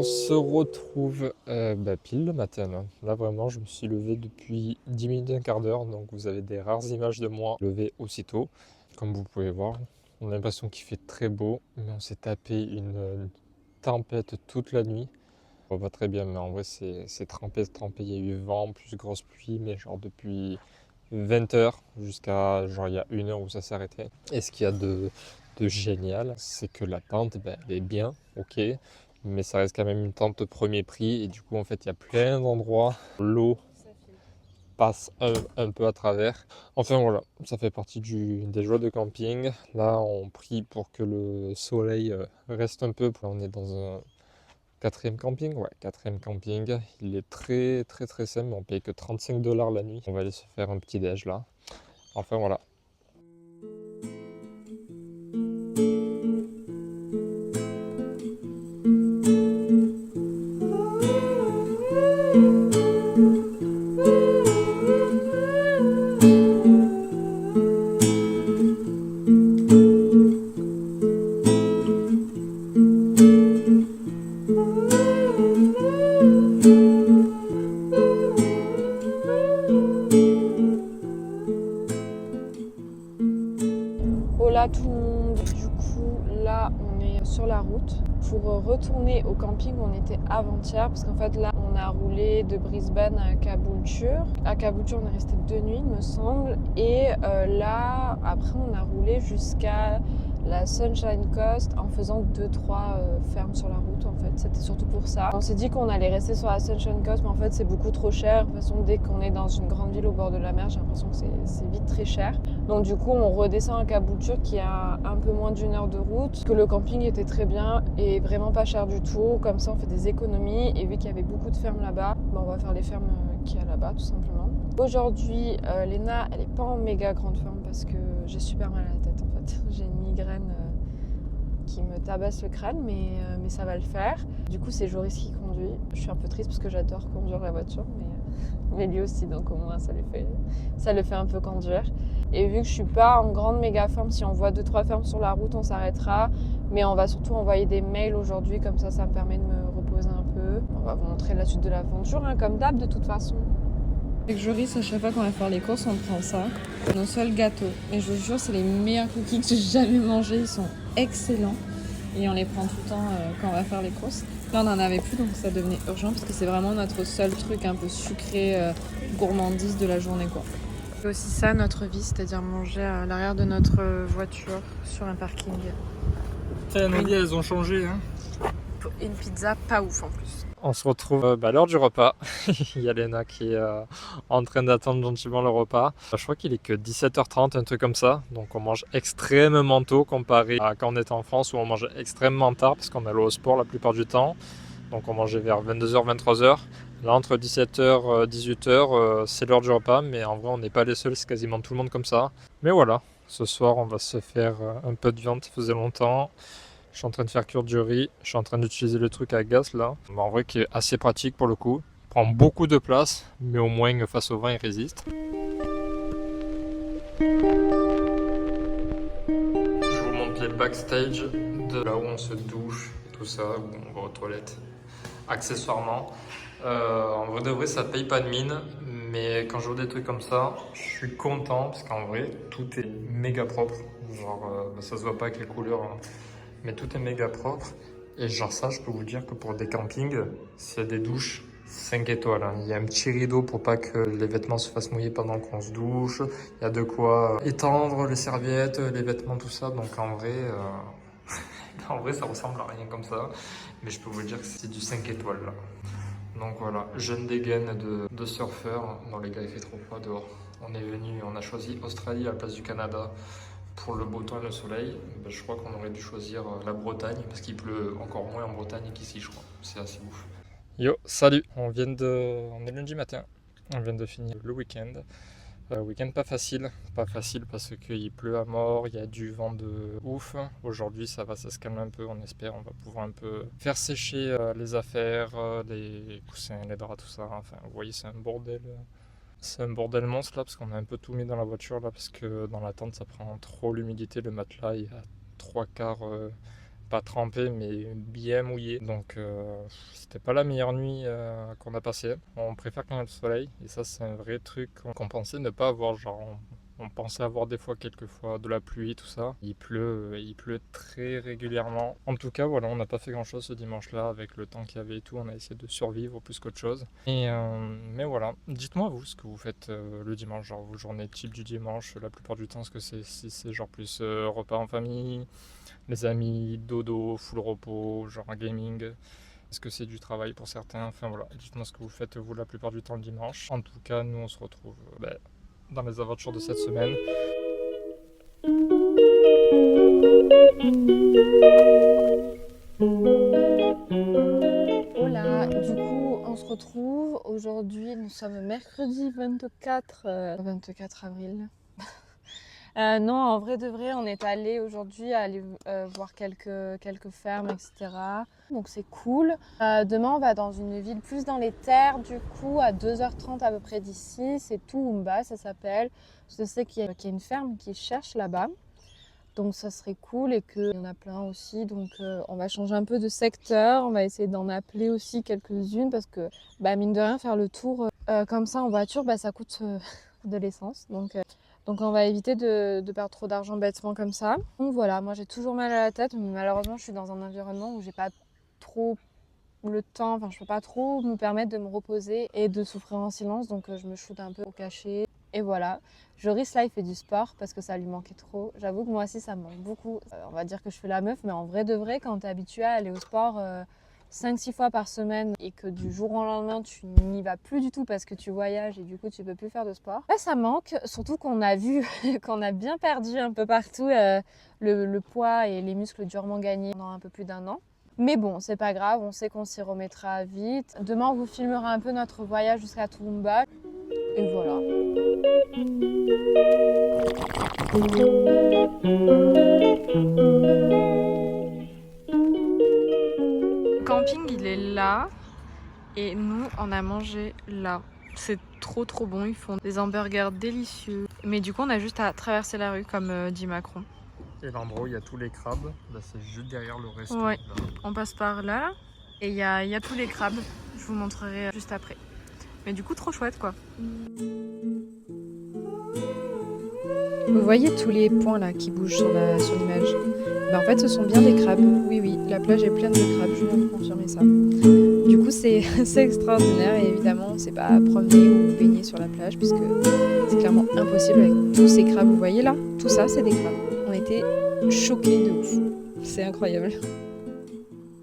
se retrouve pile le matin. Là, vraiment, je me suis levé depuis 10 minutes, un quart d'heure. Donc, vous avez des rares images de moi levé aussitôt. Comme vous pouvez voir, on a l'impression qu'il fait très beau, mais on s'est tapé une tempête toute la nuit. On va très bien, mais en vrai, c'est trempé. Il y a eu vent, plus grosse pluie, mais genre depuis 20 heures jusqu'à genre il y a 1 heure où ça s'est arrêté. Et ce qu'il y a de génial, c'est que la tente, elle est bien, ok, mais ça reste quand même une tente premier prix. Et du coup, en fait, il y a plein d'endroits, l'eau passe un peu à travers. Enfin voilà, ça fait partie des joies de camping. Là, on prie pour que le soleil reste un peu. Là, on est dans un quatrième camping, ouais, quatrième camping. Il est très très très simple, on paye que 35 $ la nuit. On va aller se faire un petit déj là. Enfin voilà. Hola tout le monde, du coup là on est sur la route pour retourner au camping où on était avant-hier parce qu'en fait là on a roulé de Brisbane à Caboolture. À Caboolture on est resté 2 nuits il me semble et là après on a roulé jusqu'à la Sunshine Coast en faisant 2-3 fermes sur la route en fait, c'était surtout pour ça. On s'est dit qu'on allait rester sur la Sunshine Coast mais en fait c'est beaucoup trop cher. De toute façon dès qu'on est dans une grande ville au bord de la mer j'ai l'impression que c'est vite très cher. Donc du coup on redescend à Caboolture qui a un peu moins d'1 heure de route, que le camping était très bien et vraiment pas cher du tout, comme ça on fait des économies et vu qu'il y avait beaucoup de fermes là-bas, on va faire les fermes qu'il y a là-bas tout simplement. Aujourd'hui Léna elle est pas en méga grande forme parce que j'ai super mal à la tête en fait, j'ai une migraine qui me tabasse le crâne mais ça va le faire. Du coup c'est Joris qui conduit, je suis un peu triste parce que j'adore conduire la voiture mais lui aussi donc au moins ça le fait un peu conduire. Et vu que je suis pas en grande méga ferme, si on voit 2-3 fermes sur la route, on s'arrêtera. Mais on va surtout envoyer des mails aujourd'hui, comme ça me permet de me reposer un peu. On va vous montrer la suite de l'aventure, comme d'hab de toute façon. Avec Joris, à chaque fois qu'on va faire les courses, on prend ça. Nos seuls gâteaux. Et je vous jure, c'est les meilleurs cookies que j'ai jamais mangés. Ils sont excellents. Et on les prend tout le temps quand on va faire les courses. Là, on n'en avait plus, donc ça devenait urgent parce que c'est vraiment notre seul truc un peu sucré, gourmandise de la journée, quoi. C'est aussi ça notre vie, c'est-à-dire manger à l'arrière de notre voiture sur un parking. Nos vies, elles ont changé. Hein. Une pizza pas ouf en plus. On se retrouve à l'heure du repas. Il y a Léna qui est en train d'attendre gentiment le repas. Je crois qu'il est que 17h30, un truc comme ça. Donc on mange extrêmement tôt comparé à quand on était en France où on mangeait extrêmement tard parce qu'on allait au sport la plupart du temps. Donc on mangeait vers 22h, 23h. Là, entre 17h et 18h, c'est l'heure du repas. Mais en vrai, on n'est pas les seuls, c'est quasiment tout le monde comme ça. Mais voilà, ce soir, on va se faire un peu de viande, ça faisait longtemps. Je suis en train de faire cuire du riz. Je suis en train d'utiliser le truc à gaz là. En vrai, qui est assez pratique pour le coup. Il prend beaucoup de place, mais au moins face au vent, il résiste. Je vous montre les backstage de là où on se douche et tout ça, où on va aux toilettes. Accessoirement, en vrai de vrai, ça paye pas de mine, mais quand je vois des trucs comme ça, je suis content parce qu'en vrai, tout est méga propre. Genre, ça se voit pas avec les couleurs, hein, mais tout est méga propre. Et genre ça, je peux vous dire que pour des campings, c'est des douches 5 étoiles. Hein. Il y a un petit rideau pour pas que les vêtements se fassent mouiller pendant qu'on se douche. Il y a de quoi étendre les serviettes, les vêtements, tout ça. Donc en vrai, ça ressemble à rien comme ça. Mais je peux vous dire que c'est du 5 étoiles là. Donc voilà, jeune dégaine de surfeur. Non les gars, il fait trop froid dehors. On est venu, on a choisi Australie à la place du Canada pour le beau temps et le soleil. Ben, je crois qu'on aurait dû choisir la Bretagne parce qu'il pleut encore moins en Bretagne qu'ici, je crois. C'est assez ouf. Yo, salut. On est lundi matin. On vient de finir le week-end. Week-end pas facile parce qu'il pleut à mort, il y a du vent de ouf. Aujourd'hui ça va, ça se calme un peu, on espère, on va pouvoir un peu faire sécher les affaires, les coussins, les draps, tout ça. Enfin, vous voyez, c'est un bordel. C'est un bordel monstre là parce qu'on a un peu tout mis dans la voiture là parce que dans la tente ça prend trop l'humidité, le matelas il y a 3 quarts pas trempé mais bien mouillé. Donc c'était pas la meilleure nuit qu'on a passée. On préfère quand il y a le soleil et ça c'est un vrai truc qu'on pensait ne pas avoir. Genre on pensait avoir des fois quelques fois de la pluie tout ça. Il pleut très régulièrement. En tout cas voilà, on n'a pas fait grand chose ce dimanche là avec le temps qu'il y avait et tout. On a essayé de survivre plus qu'autre chose. Mais voilà, dites-moi vous ce que vous faites le dimanche, genre vos journées type du dimanche. La plupart du temps, est-ce que si c'est genre plus repas en famille, les amis, dodo, full repos, genre un gaming. Est-ce que c'est du travail pour certains? Enfin voilà, dites-moi ce que vous faites vous la plupart du temps le dimanche. En tout cas, nous on se retrouve dans les aventures de cette semaine. Hola, du coup on se retrouve. Aujourd'hui nous sommes mercredi 24 avril. Non, en vrai de vrai, on est allé aujourd'hui aller voir quelques fermes, etc. Donc c'est cool. Demain, on va dans une ville plus dans les terres, du coup, à 2h30 à peu près d'ici. C'est Toowoomba, ça s'appelle. Je sais qu'il y a une ferme qui cherche là-bas. Donc ça serait cool et qu'il y en a plein aussi. Donc on va changer un peu de secteur. On va essayer d'en appeler aussi quelques-unes parce que, mine de rien, faire le tour comme ça en voiture, ça coûte de l'essence. Donc on va éviter de perdre trop d'argent bêtement comme ça. Donc voilà, moi j'ai toujours mal à la tête, mais malheureusement je suis dans un environnement où j'ai pas trop le temps, enfin je peux pas trop me permettre de me reposer et de souffrir en silence, donc je me shoote un peu au cachet. Et voilà, Joris là il fait du sport parce que ça lui manquait trop. J'avoue que moi aussi ça me manque beaucoup. On va dire que je fais la meuf, mais en vrai de vrai, quand t'es habitué à aller au sport 5-6 fois par semaine et que du jour au lendemain tu n'y vas plus du tout parce que tu voyages et du coup tu peux plus faire de sport, ça manque, surtout qu'on a vu qu'on a bien perdu un peu partout le poids et les muscles durement gagnés pendant un peu plus d'1 an. Mais bon, c'est pas grave, on sait qu'on s'y remettra vite. Demain on vous filmera un peu notre voyage jusqu'à Toowoomba et voilà. Le camping il est là. Et nous, on a mangé là. C'est trop bon, ils font des hamburgers délicieux. Mais du coup, on a juste à traverser la rue, comme dit Macron. Et l'endroit où il y a tous les crabes, là c'est juste derrière le resto. Ouais, Là. on passe par là. Et il y a tous les crabes. Je vous montrerai juste après. Mais du coup, trop chouette quoi. Vous voyez tous les points là qui bougent sur l'image? En fait, ce sont bien des crabes. Oui, la plage est pleine de crabes, je viens de confirmer ça. Du coup, c'est extraordinaire et évidemment, on ne s'est pas promener ou baigner sur la plage puisque c'est clairement impossible avec tous ces crabes. Vous voyez là? Tout ça, c'est des crabes. On était choqués de ouf. C'est incroyable.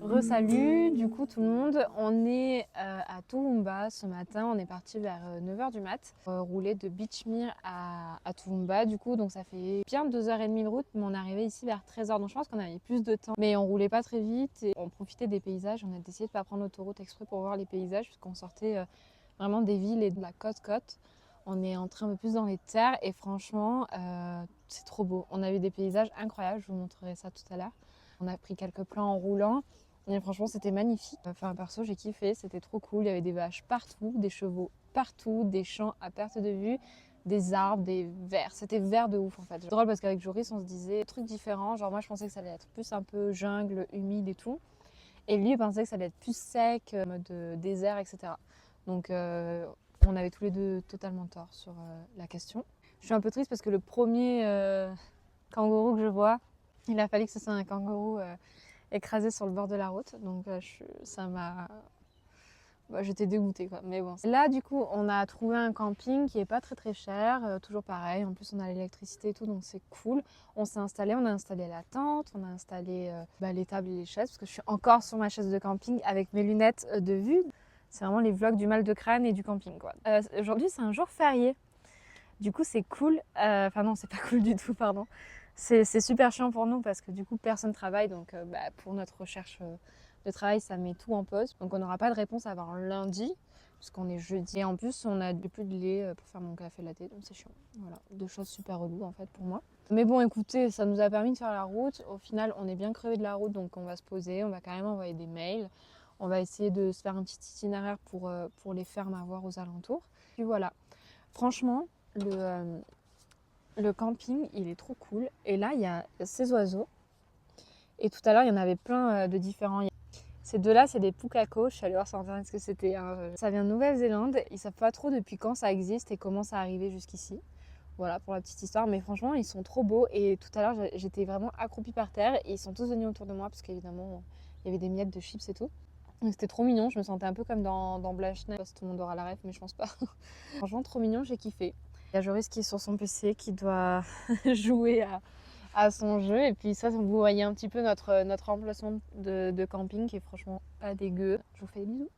Re-salut, du coup tout le monde, on est à Toowoomba ce matin, on est parti vers 9h du mat, rouler de Beachmere à Toowoomba du coup, donc ça fait bien 2h30 de route, mais on est arrivé ici vers 13h, donc je pense qu'on avait plus de temps, mais on roulait pas très vite et on profitait des paysages, on a décidé de pas prendre l'autoroute exprès pour voir les paysages, puisqu'on sortait vraiment des villes et de la côte, on est entré un peu plus dans les terres et franchement c'est trop beau, on a vu des paysages incroyables, je vous montrerai ça tout à l'heure, on a pris quelques plans en roulant. Et franchement, c'était magnifique. Enfin, perso, j'ai kiffé, c'était trop cool. Il y avait des vaches partout, des chevaux partout, des champs à perte de vue, des arbres, des vers. C'était vert de ouf en fait. C'est drôle parce qu'avec Joris, on se disait des trucs différents. Genre, moi, je pensais que ça allait être plus un peu jungle, humide et tout. Et lui, il pensait que ça allait être plus sec, mode désert, etc. Donc, on avait tous les deux totalement tort sur la question. Je suis un peu triste parce que le premier kangourou que je vois, il a fallu que ce soit un kangourou écrasé sur le bord de la route, donc ça m'a... j'étais dégoûtée quoi, mais bon. Là du coup on a trouvé un camping qui est pas très cher, toujours pareil, en plus on a l'électricité et tout, donc c'est cool. On s'est installé, on a installé la tente, on a installé les tables et les chaises, parce que je suis encore sur ma chaise de camping avec mes lunettes de vue. C'est vraiment les vlogs du mal de crâne et du camping quoi. Aujourd'hui c'est un jour férié, du coup c'est cool, enfin non c'est pas cool du tout, pardon. C'est super chiant pour nous parce que du coup personne ne travaille, donc pour notre recherche de travail ça met tout en pause, donc on n'aura pas de réponse avant lundi puisqu'on est jeudi, et en plus on a plus de lait pour faire mon café latte, donc c'est chiant. Voilà, deux choses super reloues en fait pour moi, mais bon écoutez, ça nous a permis de faire la route. Au final on est bien crevé de la route, donc on va se poser, on va quand même envoyer des mails, on va essayer de se faire un petit itinéraire pour les fermes à voir aux alentours. Puis voilà, franchement le camping, il est trop cool. Et là, il y a ces oiseaux Et tout à l'heure, il y en avait plein de différents. Ces deux-là, c'est des pukako. Je suis allée voir sur internet ce que c'était. Ça vient de Nouvelle-Zélande. Ils savent pas trop depuis quand ça existe et comment ça est arrivé jusqu'ici. Voilà pour la petite histoire. Mais franchement, ils sont trop beaux. Et tout à l'heure, j'étais vraiment accroupie par terre. Et ils sont tous venus autour de moi parce qu'évidemment, il y avait des miettes de chips et tout. Donc c'était trop mignon. Je me sentais un peu comme dans Blanche-Neige. Je sais pas si tout le monde aura la ref, mais je pense pas. Franchement, trop mignon. J'ai kiffé. Il y a Joris qui est sur son PC, qui doit jouer à son jeu. Et puis ça, vous voyez un petit peu notre emplacement de camping qui est franchement pas dégueu. Je vous fais des bisous.